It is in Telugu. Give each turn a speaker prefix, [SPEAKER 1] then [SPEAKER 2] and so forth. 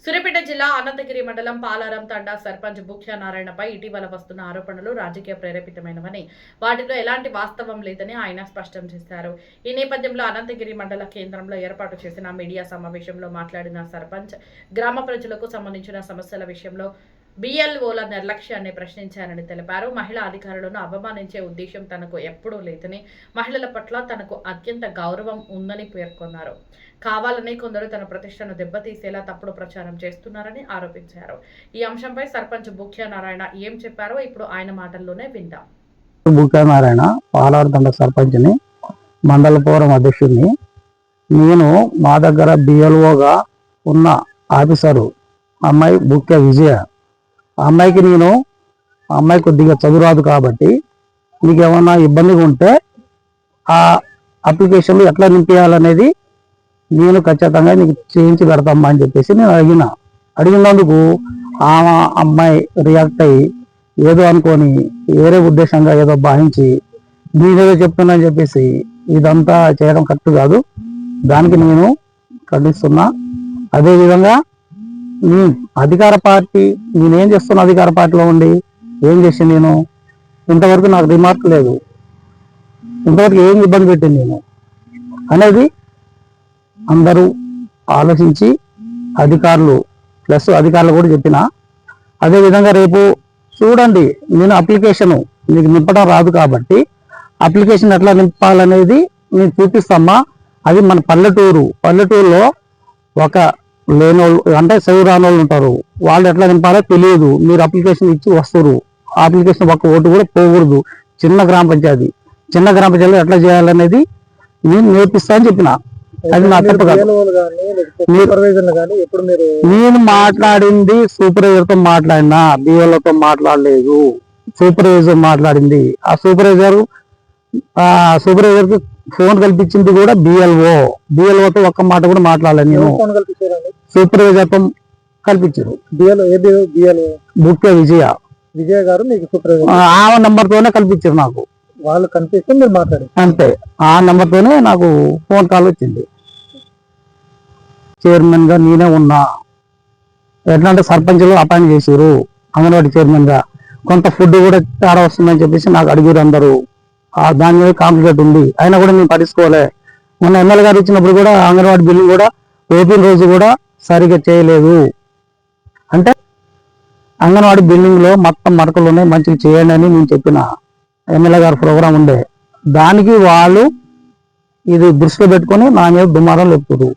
[SPEAKER 1] సూర్యాపేట జిల్లా అనంతగిరి మండలం పాలారం తండా సర్పంచ్ బుఖ్యా నారాయణపై ఇటీవల వస్తున్న ఆరోపణలు రాజకీయ ప్రేరేపితమైనవని, వాటిలో ఎలాంటి వాస్తవం లేదని ఆయన స్పష్టం చేశారు. ఈ నేపథ్యంలో అనంతగిరి మండల కేంద్రంలో ఏర్పాటు చేసిన మీడియా సమావేశంలో మాట్లాడిన సర్పంచ్ గ్రామ ప్రజలకు సంబంధించిన సమస్యల విషయంలో బిఎల్ఓల నిర్లక్ష్యాన్ని ప్రశ్నించారని తెలిపారు. మహిళా అధికారులను అవమానించే ఉద్దేశం తనకు ఎప్పుడూ లేదని, మహిళల పట్ల తనకు అత్యంత గౌరవం ఉందని పేర్కొన్నారు. కావాలని కొందరు తన ప్రతిష్టను దెబ్బతీసేలా తప్పుడు ప్రచారం చేస్తున్నారని ఆరోపించారు. ఈ అంశంపై సర్పంచ్ బుఖ్యా నారాయణ ఏం చెప్పారో ఇప్పుడు ఆయన మాటల్లోనే విందాం.
[SPEAKER 2] బుఖ్యా నారాయణ పాలార్దండ సర్పంచ్ని, మండల ఫోరం అధ్యక్షుడిని. నేను మా దగ్గర బిఎల్ఓగా ఉన్న ఆఫీసరు అమ్మాయి బుఖ్యా విజయ. ఆ అమ్మాయి కొద్దిగా చదువురాదు కాబట్టి నీకు ఏమన్నా ఇబ్బందిగా ఉంటే ఆ అప్లికేషన్లు ఎట్లా నింపేయాలనేది నేను ఖచ్చితంగా నీకు చేయించి పెడతామ్మా అని చెప్పేసి నేను అడిగినందుకు ఆ అమ్మాయి రియాక్ట్ అయ్యి ఏదో అనుకొని వేరే ఉద్దేశంగా ఏదో భావించి నేనేదో చెప్తున్నా అని చెప్పేసి ఇదంతా చేయడం కరెక్ట్ కాదు. దానికి నేను ఖండిస్తున్నా. అదేవిధంగా అధికార పార్టీ నేనేం చేస్తున్నా, అధికార పార్టీలో ఉండి ఏం చేసి నేను ఇంతవరకు నాకు రిమార్క్ లేదు, ఇంతవరకు ఏం ఇబ్బంది పెట్టింది నేను అనేది అందరూ ఆలోచించి అధికారులు కూడా చెప్పిన. అదేవిధంగా రేపు చూడండి, నేను అప్లికేషన్ మీకు నింపడం రాదు కాబట్టి అప్లికేషన్ ఎట్లా నింపాలనేది నేను చూపిస్తామా. అది మన పల్లెటూరులో ఒక లేనోళ్ళు అంటే చదువురాని వాళ్ళు ఉంటారు, వాళ్ళు ఎట్లా నింపాలో తెలియదు. మీరు అప్లికేషన్ ఇచ్చి వస్తారు, అప్లికేషన్ ఒక్క ఓటు కూడా పోకూడదు. చిన్న గ్రామ పంచాయతీలో ఎట్లా చేయాలనేది నేను నేర్పిస్తా అని చెప్పిన. అది నా తప్పు కాదు. నేను మాట్లాడింది సూపర్వైజర్తో మాట్లాడినా, బిఎల్ఓతో మాట్లాడలేదు. సూపర్వైజర్ మాట్లాడింది. ఆ సూపర్వైజర్కి ఫోన్ కల్పించింది కూడా బిఎల్ఓతో ఒక్క మాట కూడా మాట్లాడలేదు. నేను సూపర్వైజర్తో కల్పించారు. బుఖ్యా విజయ గారు మీకు సూపర్వైజర్ ఆ నంబర్ తోనే కల్పించారు. నాకు వాళ్ళు కనిపిస్తే మీరు మాట్లాడారు అంతే. ఆ నంబర్ తోనే నాకు ఫోన్ కాల్ వచ్చింది. చైర్మన్ గా నేనే ఉన్నా. ఎట్లా అంటే సర్పంచ్లు అపాయింట్ చేశారు అంగన్వాడీ చైర్మన్ గా. కొంత ఫుడ్ కూడా తేడా వస్తుందని చెప్పేసి నాకు అడిగారు అందరూ. దాని మీద కాంప్లికేట్ ఉంది, అయినా కూడా నేను పట్టించుకోలే. మొన్న ఎమ్మెల్యే గారు ఇచ్చినప్పుడు కూడా అంగన్వాడీ బిల్లు కూడా ఓపెన్ రోజు కూడా సరిగ్గా చేయలేదు. అంటే అంగన్వాడీ బిల్డింగ్ లో మొత్తం మరకలు ఉన్నాయి, మంచిగా చేయండి అని నేను చెప్పిన. ఎమ్మెల్యే గారు ప్రోగ్రాం ఉండే, దానికి వాళ్ళు ఇది దృష్టిలో పెట్టుకొని నా మీద దుమారం లేపుతారు.